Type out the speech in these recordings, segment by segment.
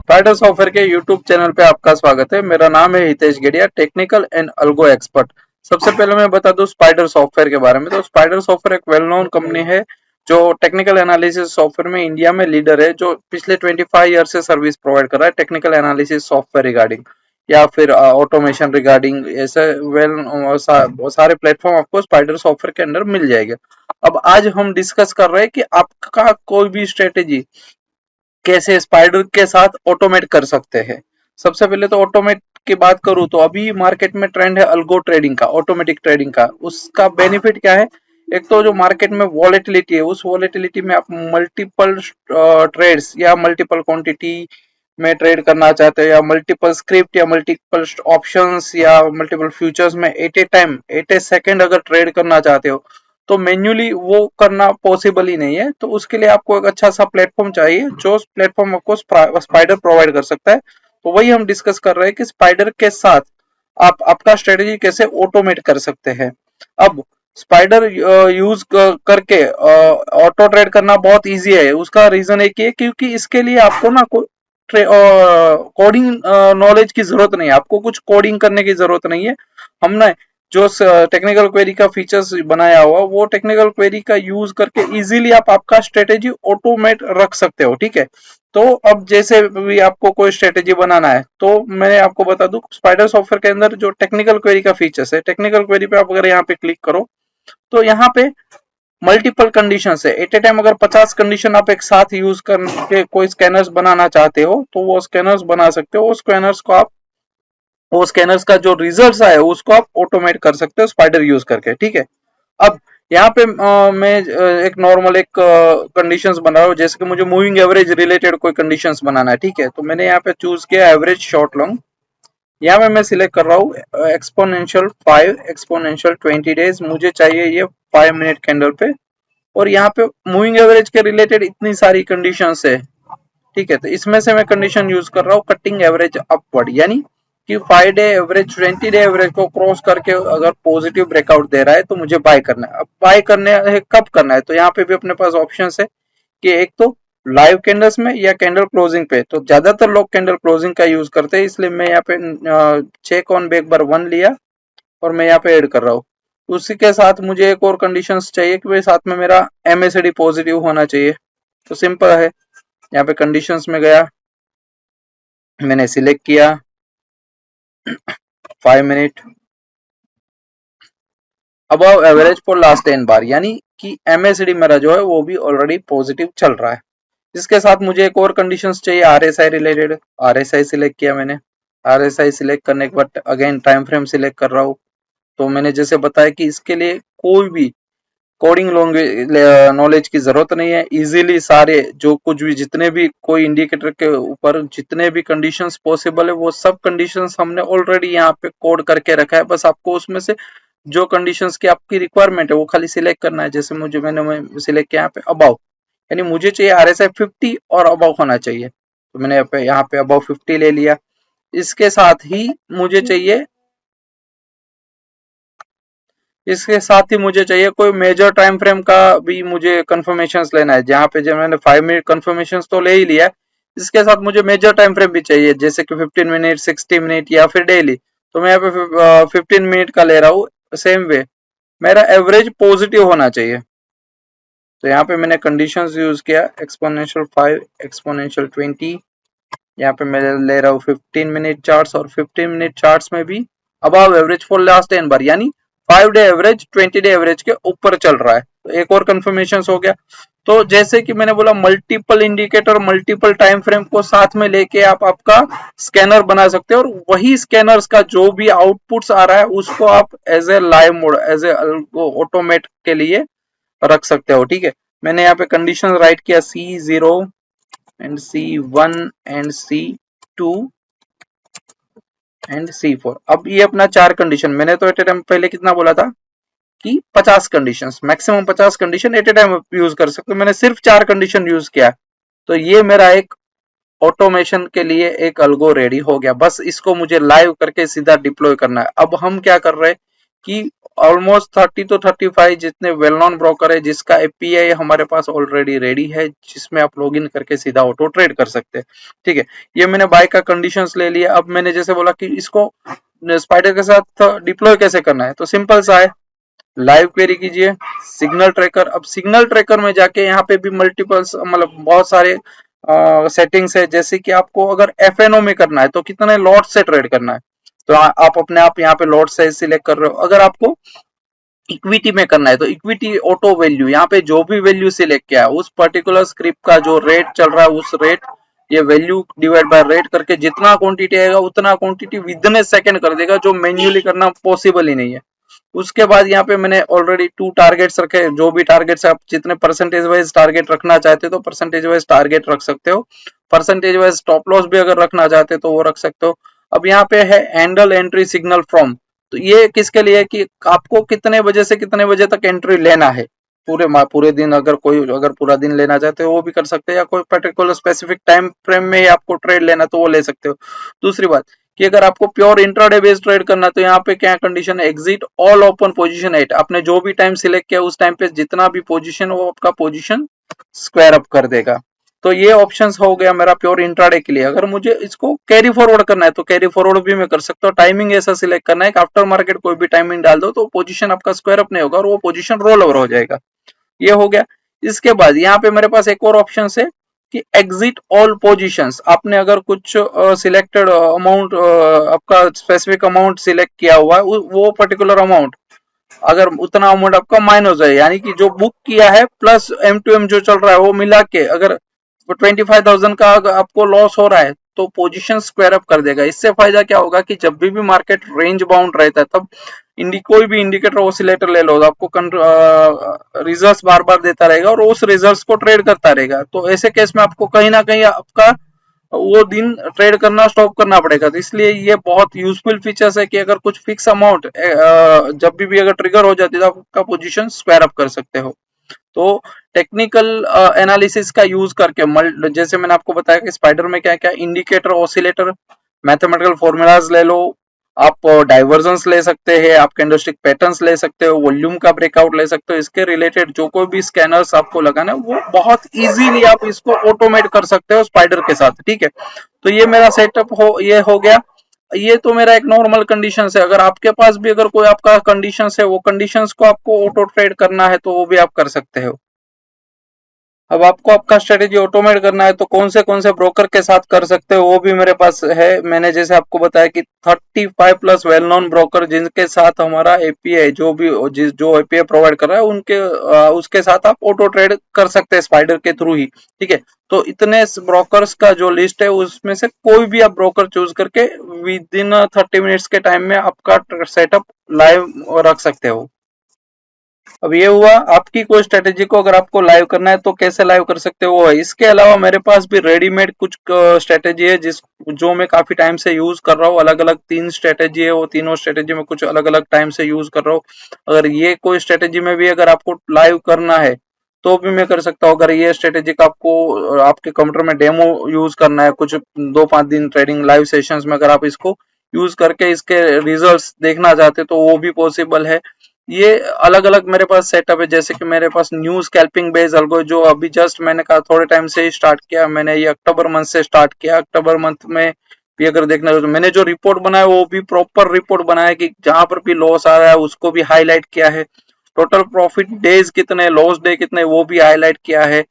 Spider software के YouTube channel पे आपका स्वागत है। मेरा नाम है Hitesh Gadia, technical and algo expert. सबसे पहले मैं बता दूं स्पाइडर सॉफ्टवेयर के बारे में। तो स्पाइडर सॉफ्टवेयर एक वेल नोन कंपनी है जो टेक्निकल एनालिसिस सॉफ्टवेयर में इंडिया में लीडर है, जो पिछले 25 ईयर से सर्विस प्रोवाइड कर रहा है टेक्निकल एनालिसिस सॉफ्टवेयर रिगार्डिंग या फिर ऑटोमेशन रिगार्डिंग। ऐसे सारे प्लेटफॉर्म आपको स्पाइडर सॉफ्टवेयर के अंदर मिल जाएंगे। अब आज हम डिस्कस कर रहे हैं कि आपका कोई भी स्ट्रेटेजी कैसे स्पाइडर के साथ ऑटोमेट कर सकते हैं। सबसे पहले तो ऑटोमेट की बात करूं तो अभी मार्केट में ट्रेंड है अल्गो ट्रेडिंग का, ऑटोमेटिक ट्रेडिंग का। उसका बेनिफिट क्या है? एक तो जो मार्केट में वॉलेटिलिटी है, उस वॉलेटिलिटी में आप मल्टीपल ट्रेड्स या मल्टीपल क्वांटिटी में ट्रेड करना चाहते हो, या मल्टीपल स्क्रिप्ट या मल्टीपल ऑप्शंस या मल्टीपल फ्यूचर्स में at a time at a second अगर ट्रेड करना चाहते हो, तो मैन्युअली वो करना पॉसिबल ही नहीं है। तो उसके लिए आपको एक अच्छा सा प्लेटफॉर्म चाहिए, जो प्लेटफॉर्म आपको स्पाइडर प्रोवाइड कर सकता है। तो वही हम डिस्कस कर रहे हैं कि स्पाइडर के साथ आप आपका स्ट्रेटेजी कैसे ऑटोमेट कर सकते हैं। अब स्पाइडर यूज करके ऑटो ट्रेड करना बहुत इजी है। उसका रीजन एक ही है, क्योंकि इसके लिए आपको ना कोडिंग नॉलेज की जरूरत नहीं है, आपको कुछ कोडिंग करने की जरूरत नहीं है। हमने जो टेक्निकल क्वेरी का फीचर्स बनाया हुआ, वो टेक्निकल क्वेरी का यूज करके इजीली आप आपका स्ट्रेटेजी ऑटोमेट रख सकते हो। ठीक है, तो अब जैसे भी आपको कोई स्ट्रेटेजी बनाना है, तो मैं आपको बता दूं स्पाइडर सॉफ्टवेयर के अंदर जो टेक्निकल क्वेरी का फीचर्स है, टेक्निकल क्वेरी पे आप अगर यहाँ पे क्लिक करो, तो यहाँ पे मल्टीपल कंडीशन है। एट ए टाइम अगर 50 कंडीशन आप एक साथ यूज करके कोई स्कैनर्स बनाना चाहते हो, तो वो स्कैनर्स बना सकते हो। वो स्कैनर्स को आप, वो स्कैनर्स का जो रिजल्ट आए उसको आप ऑटोमेट कर सकते हो स्पाइडर यूज करके। ठीक है, अब यहाँ पे मैं एक नॉर्मल एक कंडीशंस बना रहा हूँ, जैसे कि मुझे मूविंग एवरेज रिलेटेड कोई कंडीशंस बनाना है। ठीक है, तो मैंने यहाँ पे चूज किया एवरेज शॉर्ट लॉन्ग। यहाँ पे मैं सिलेक्ट कर रहा हूँ एक्सपोनेंशियल 5, एक्सपोनेंशियल 20 डेज। मुझे चाहिए ये 5 मिनट कैंडल पे, और यहाँ पे मूविंग एवरेज के रिलेटेड इतनी सारी कंडीशंस है। ठीक है, तो इसमें से मैं कंडीशन यूज कर रहा हूँ कटिंग एवरेज अपवर्ड, यानी कि 5 डे एवरेज 20 डे एवरेज को क्रॉस करके अगर पॉजिटिव ब्रेकआउट दे रहा है तो मुझे बाय करना है। अब बाय करने है कब करना है, तो यहाँ पे भी अपने पास ऑप्शन है कि एक तो लाइव कैंडल्स में या कैंडल क्लोजिंग पे। तो ज्यादातर लोग कैंडल क्लोजिंग का यूज करते हैं, इसलिए मैं यहाँ पे चेक ऑन बैक बार 1 लिया और मैं यहाँ पे ऐड कर रहा हूँ। उसी के साथ मुझे एक और कंडीशंस चाहिए कि भाई साथ में मेरा एमएसडी पॉजिटिव होना चाहिए। तो सिंपल है, यहाँ पे कंडीशंस में गया, मैंने सिलेक्ट किया 5 minute above average for last 10 बार, यानी कि एमएसडी मेरा जो है वो भी ऑलरेडी पॉजिटिव चल रहा है। इसके साथ मुझे एक और कंडीशंस चाहिए आरएसआई रिलेटेड। आरएसआई सिलेक्ट किया मैंने। आरएसआई सिलेक्ट करने के बाद अगेन टाइम फ्रेम सिलेक्ट कर रहा हूँ। तो मैंने जैसे बताया कि इसके लिए कोई भी कोडिंग नॉलेज की जरूरत नहीं है। इजीली सारे जो कुछ भी जितने भी कोई इंडिकेटर के ऊपर जितने भी कंडीशंस पॉसिबल है, वो सब कंडीशंस हमने ऑलरेडी यहाँ पे कोड करके रखा है। बस आपको उसमें से जो कंडीशंस की आपकी रिक्वायरमेंट है वो खाली सिलेक्ट करना है। जैसे मैंने सिलेक्ट किया यहाँ पे अबाउ, यानी मुझे चाहिए आरएसआई 50 और अबाउ होना चाहिए, तो मैंने यहाँ पे अबाउ 50 ले लिया। इसके साथ ही मुझे चाहिए इसके साथ ही मुझे चाहिए कोई मेजर टाइम फ्रेम का भी मुझे कंफर्मेशन लेना है। जहाँ पे जब मैंने 5 मिनट कंफर्मेशन तो ले ही लिया है, इसके साथ मुझे मेजर टाइम फ्रेम भी चाहिए, जैसे कि 15 मिनट, 60 मिनट या फिर डेली। तो मैं यहाँ पे 15 मिनट का ले रहा हूँ। सेम वे मेरा एवरेज पॉजिटिव होना चाहिए। तो यहाँ पे मैंने कंडीशंस यूज किया एक्सपोनेंशियल 5, एक्सपोनेंशियल 20। यहाँ पे मैं ले रहा हूँ 15 मिनट चार्ट्स, और 15 मिनट चार्ट्स में भी अबव एवरेज फॉर लास्ट 10 बार, यानी 5 डे एवरेज 20 डे एवरेज के ऊपर चल रहा है। तो एक और कंफर्मेशन हो गया। तो जैसे कि मैंने बोला multiple indicator, multiple time frame को साथ में लेके आप आपका स्कैनर बना सकते हो, और वही स्कैनर्स का जो भी आउटपुट्स आ रहा है उसको आप as a live mode, as a automate के लिए रख सकते हो। ठीक है, मैंने यहाँ पे कंडीशन राइट किया C0 and C1 and C2 and C4। अब ये अपना 4 कंडीशन, मैंने तो एट ए टाइम पहले कितना बोला था कि 50 condition, maximum 50 condition at a time use कर सकते हो। मैंने सिर्फ 4 कंडीशन यूज किया, तो ये मेरा एक ऑटोमेशन के लिए एक अल्गो रेडी हो गया। बस इसको मुझे लाइव करके सीधा डिप्लॉय करना है। अब हम क्या कर रहे हैं कि ऑलमोस्ट 30 to 35 जितने वेल नोन ब्रोकर है जिसका एपीआई हमारे पास ऑलरेडी रेडी है, जिसमें आप लॉगिन करके सीधा ऑटो ट्रेड कर सकते हैं। ठीक है, ये मैंने बाय का कंडीशंस ले लिया। अब मैंने जैसे बोला कि इसको स्पाइडर के साथ डिप्लॉय कैसे करना है, तो सिंपल सा है, लाइव क्वेरी कीजिए सिग्नल ट्रैकर। अब सिग्नल ट्रैकर में जाके यहाँ पे भी मल्टीपल्स मतलब बहुत सारे सेटिंग्स है, जैसे कि आपको अगर एफएनओ में करना है तो कितने लॉट से ट्रेड करना है, तो आप अपने आप यहाँ पे लॉट साइज सिलेक्ट कर रहे हो। अगर आपको इक्विटी में करना है तो इक्विटी ऑटो वैल्यू, यहाँ पे जो भी वैल्यू सिलेक्ट किया है उस पर्टिकुलर स्क्रिप्ट का जो रेट चल रहा है उस रेट, ये वैल्यू डिवाइड बाय रेट करके जितना क्वांटिटी आएगा उतना quantity with in A second कर देगा, जो मैन्युअली करना पॉसिबल ही नहीं है। उसके बाद यहाँ पे मैंने ऑलरेडी 2 टारगेट्स रखे, जो भी टारगेट्स आप जितने परसेंटेज वाइज टारगेट रखना चाहते हो तो परसेंटेज वाइज टारगेट रख सकते हो, परसेंटेज वाइज स्टॉप लॉस भी अगर रखना चाहते हो तो वो रख सकते हो। अब यहाँ पे है हैंडल एंट्री सिग्नल फ्रॉम, तो ये किसके लिए है कि आपको कितने बजे से कितने बजे तक एंट्री लेना है, पूरे दिन, अगर कोई अगर पूरा दिन लेना चाहते हो वो भी कर सकते हैं, या कोई पर्टिकुलर स्पेसिफिक टाइम फ्रेम में आपको ट्रेड लेना तो वो ले सकते हो। दूसरी बात कि अगर आपको प्योर इंट्राडे बेस्ड ट्रेड करना है तो यहाँ पे क्या कंडीशन है, exit all open position at, आपने जो भी टाइम सिलेक्ट किया उस टाइम पे जितना भी पोजीशन वो आपका पोजीशन स्क्वायर अप कर देगा। तो ये ऑप्शंस हो गया मेरा प्योर इंट्राडे के लिए। अगर मुझे इसको कैरी फॉरवर्ड करना है तो कैरी फॉरवर्ड भी मैं कर सकता हूँ। टाइमिंग ऐसा सिलेक्ट करना है कि आफ्टर मार्केट कोई भी टाइमिंग डाल दो तो पोजीशन आपका स्क्वायर अप नहीं होगा और वो पोजीशन रोल ओवर हो जाएगा। ये हो गया। इसके बाद यहाँ पे मेरे पास एक और ऑप्शन है कि एग्जिट ऑल पोजीशंस, आपने अगर कुछ सिलेक्टेड अमाउंट आपका स्पेसिफिक अमाउंट सिलेक्ट किया हुआ है, वो पर्टिकुलर अमाउंट अगर उतना अमाउंट आपका माइनस है, यानी कि जो बुक किया है प्लस एम टू एम जो चल रहा है वो मिला के अगर 25,000 का आपको लॉस हो रहा है तो पोजीशन स्क्वायर अप कर देगा। इससे फायदा क्या होगा कि जब भी मार्केट रेंज बाउंड रहता है तब कोई भी इंडिकेटर ऑसिलेटर ले लो तो आपको रिजल्ट्स बार बार देता रहेगा और उस रिजल्ट्स को ट्रेड करता रहेगा। तो ऐसे केस में आपको कहीं ना कहीं आपका वो दिन ट्रेड करना स्टॉप करना पड़ेगा। तो इसलिए ये बहुत यूजफुल फीचर्स है कि अगर कुछ फिक्स अमाउंट जब भी अगर ट्रिगर हो जाती है तो आपका पोजीशन स्क्वायर अप कर सकते हो। तो टेक्निकल एनालिसिस का यूज करके जैसे मैंने आपको बताया कि स्पाइडर में क्या क्या इंडिकेटर ऑसिलेटर मैथमेटिकल फॉर्मूलाज ले लो, आप डाइवर्जेंस ले सकते हैं, आप कैंडलस्टिक पैटर्न्स ले सकते हो, वॉल्यूम का ब्रेकआउट ले सकते हो, इसके रिलेटेड जो कोई भी स्कैनर्स आपको लगाना है वो बहुत इजीली आप इसको ऑटोमेट कर सकते हो स्पाइडर के साथ। ठीक है, तो ये मेरा सेटअप ये हो गया। ये तो मेरा एक नॉर्मल कंडीशन है। अगर आपके पास भी अगर कोई आपका कंडीशन है वो कंडीशंस को आपको ऑटो ट्रेड करना है तो वो भी आप कर सकते हो। अब आपको आपका स्ट्रेटेजी ऑटोमेट करना है तो कौन से ब्रोकर के साथ कर सकते हो वो भी मेरे पास है। मैंने जैसे आपको बताया कि 35 प्लस वेल नोन ब्रोकर जिनके साथ हमारा एपीआई जो एपीआई प्रोवाइड कर रहा है उसके साथ आप ऑटो ट्रेड कर सकते हैं स्पाइडर के थ्रू ही। ठीक है, तो इतने ब्रोकर्स का जो लिस्ट है उसमें से कोई भी आप ब्रोकर चूज करके विद इन 30 मिनट्स के टाइम में आपका सेटअप लाइव रख सकते हो। अब ये हुआ आपकी कोई स्ट्रेटेजी को अगर आपको लाइव करना है तो कैसे लाइव कर सकते हो वो है। इसके अलावा मेरे पास भी रेडीमेड कुछ स्ट्रेटेजी है जो मैं काफी टाइम से यूज कर रहा हूँ। अलग अलग 3 स्ट्रेटेजी है, वो तीनों स्ट्रेटेजी में कुछ अलग अलग टाइम से यूज कर रहा हूँ। अगर ये कोई स्ट्रेटेजी में भी अगर आपको लाइव करना है तो भी मैं कर सकता हूँ। अगर ये स्ट्रेटेजी का आपको आपके कंप्यूटर में डेमो यूज करना है कुछ 2-5 दिन ट्रेडिंग लाइव सेशंस में, अगर आप इसको यूज करके इसके रिजल्ट्स देखना चाहते तो वो भी पॉसिबल है। ये अलग अलग मेरे पास सेटअप है, जैसे कि मेरे पास न्यू स्कैल्पिंग बेस अल्गो जो अभी जस्ट मैंने कहा थोड़े टाइम से ही स्टार्ट किया। मैंने ये अक्टूबर मंथ से स्टार्ट किया। अक्टूबर मंथ में भी अगर देखना हो तो मैंने जो रिपोर्ट बनाया वो भी प्रॉपर रिपोर्ट बनाया कि जहां पर भी लॉस आ रहा है उसको भी हाईलाइट किया है, टोटल प्रॉफिट डेज कितने, लॉस डे कितने वो भी हाईलाइट किया है।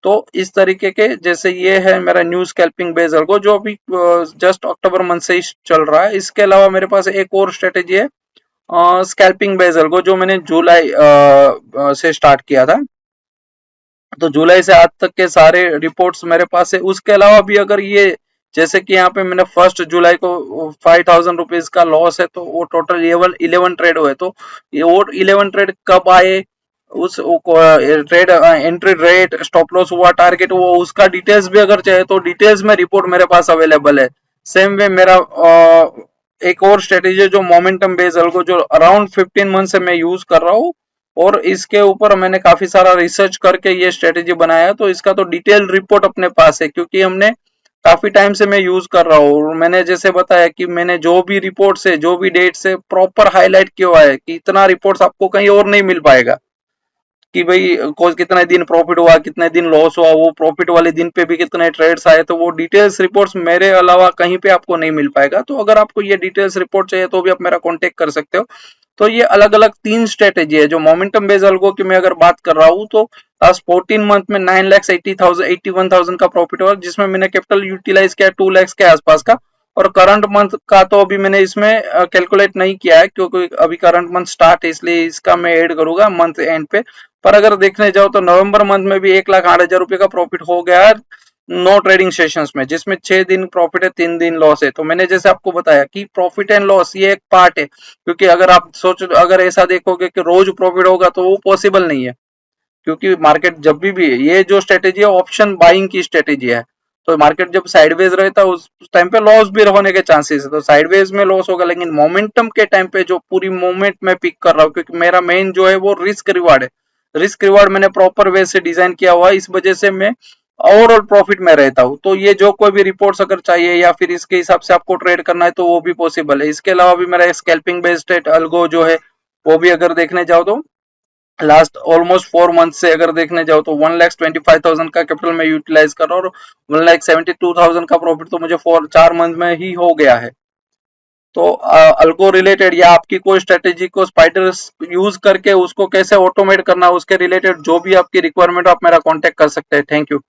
तो इस तरीके के जैसे ये है मेरा न्यू स्कैल्पिंग बेस अल्गो जो अभी जस्ट अक्टूबर मंथ से ही चल रहा है। इसके अलावा मेरे पास एक और स्ट्रेटेजी है स्कैल्पिंग बेजल को, जो मैंने जुलाई से स्टार्ट किया था। तो जुलाई से आज तक के सारे रिपोर्ट्स मेरे पास है। उसके अलावा भी अगर ये जैसे कि यहाँ पे मैंने 1 जुलाई को 5,000 रुपीज का लॉस है तो वो टोटल 11 ट्रेड हुए। तो ये और 11 ट्रेड कब आए, उस trade entry rate, stop loss हुआ, टारगेट हुआ, उसका डिटेल्स भी अगर चाहे तो डिटेल्स में रिपोर्ट मेरे पास अवेलेबल है। सेम वे मेरा एक और स्ट्रेटेजी जो मोमेंटम बेस्ड अल्गो जो अराउंड 15 मंथ से मैं यूज कर रहा हूँ और इसके ऊपर मैंने काफी सारा रिसर्च करके ये स्ट्रेटेजी बनाया। तो इसका तो डिटेल रिपोर्ट अपने पास है क्योंकि हमने काफी टाइम से मैं यूज कर रहा हूँ, और मैंने जैसे बताया कि मैंने जो भी रिपोर्ट से जो भी डेट से प्रॉपर हाईलाइट किया हुआ है कि इतना रिपोर्ट्स आपको कहीं और नहीं मिल पाएगा, कि भाई कितने दिन प्रॉफिट हुआ, कितने दिन लॉस हुआ, वो प्रॉफिट वाले दिन पे भी कितने ट्रेड्स आए, तो वो डिटेल्स रिपोर्ट्स मेरे अलावा कहीं पे आपको नहीं मिल पाएगा। तो अगर आपको ये डिटेल्स रिपोर्ट चाहिए तो भी आप मेरा कांटेक्ट कर सकते हो। तो ये अलग अलग तीन स्ट्रेटेजी है। जो मोमेंटम बेस्ड अल्गो की मैं अगर बात कर रहा हूँ, तो लास्ट 14 मंथ में 9,80,000 81,000 का प्रॉफिट हुआ, जिसमें मैंने कैपिटल यूटिलाइज किया 2 लाख के आसपास का। और करंट मंथ का तो अभी मैंने इसमें कैलकुलेट नहीं किया है, क्योंकि अभी करंट मंथ स्टार्ट है, इसलिए इसका मैं ऐड करूंगा मंथ एंड पे। पर अगर देखने जाओ तो नवंबर मंथ में भी 1,08,000 रुपए का प्रॉफिट हो गया है, नो ट्रेडिंग सेशंस में, जिसमें 6 दिन प्रॉफिट है, 3 दिन लॉस है। तो मैंने जैसे आपको बताया कि प्रॉफिट एंड लॉस ये एक पार्ट है, क्योंकि अगर आप सोच, अगर ऐसा देखोगे कि रोज प्रॉफिट होगा तो वो पॉसिबल नहीं है, क्योंकि मार्केट जब भी ये जो स्ट्रेटेजी है ऑप्शन बाइंग की स्ट्रेटेजी है। तो मार्केट जब साइडवेज रहता है उस टाइम पे लॉस भी होने के चांसेस है, तो साइडवेज में लॉस होगा, लेकिन मोमेंटम के टाइम पे जो पूरी मूवमेंट में पिक कर रहा हूँ, क्योंकि मेरा मेन जो है वो रिस्क रिवार्ड है। रिस्क रिवार्ड मैंने प्रॉपर वे से डिजाइन किया हुआ है, इस वजह से मैं ओवरऑल प्रॉफिट में रहता हूँ। तो ये जो कोई भी रिपोर्ट्स अगर चाहिए या फिर इसके हिसाब से आपको ट्रेड करना है तो वो भी पॉसिबल है। इसके अलावा भी मेरा स्कैल्पिंग बेस्ड अल्गो जो है वो भी अगर देखने जाओ तो लास्ट ऑलमोस्ट 4 मंथ से अगर देखने जाओ तो 1,25,000 का कैपिटल में यूटिलाइज कर रहा हूँ, और 1,72,000 का प्रॉफिट तो मुझे 4 मंथ में ही हो गया है। तो अल्गो रिलेटेड या आपकी कोई स्ट्रेटेजी को स्पाइडर यूज करके उसको कैसे ऑटोमेट करना, उसके रिलेटेड जो भी आपकी रिक्वायरमेंट, आप मेरा कांटेक्ट कर सकते हैं। Thank you.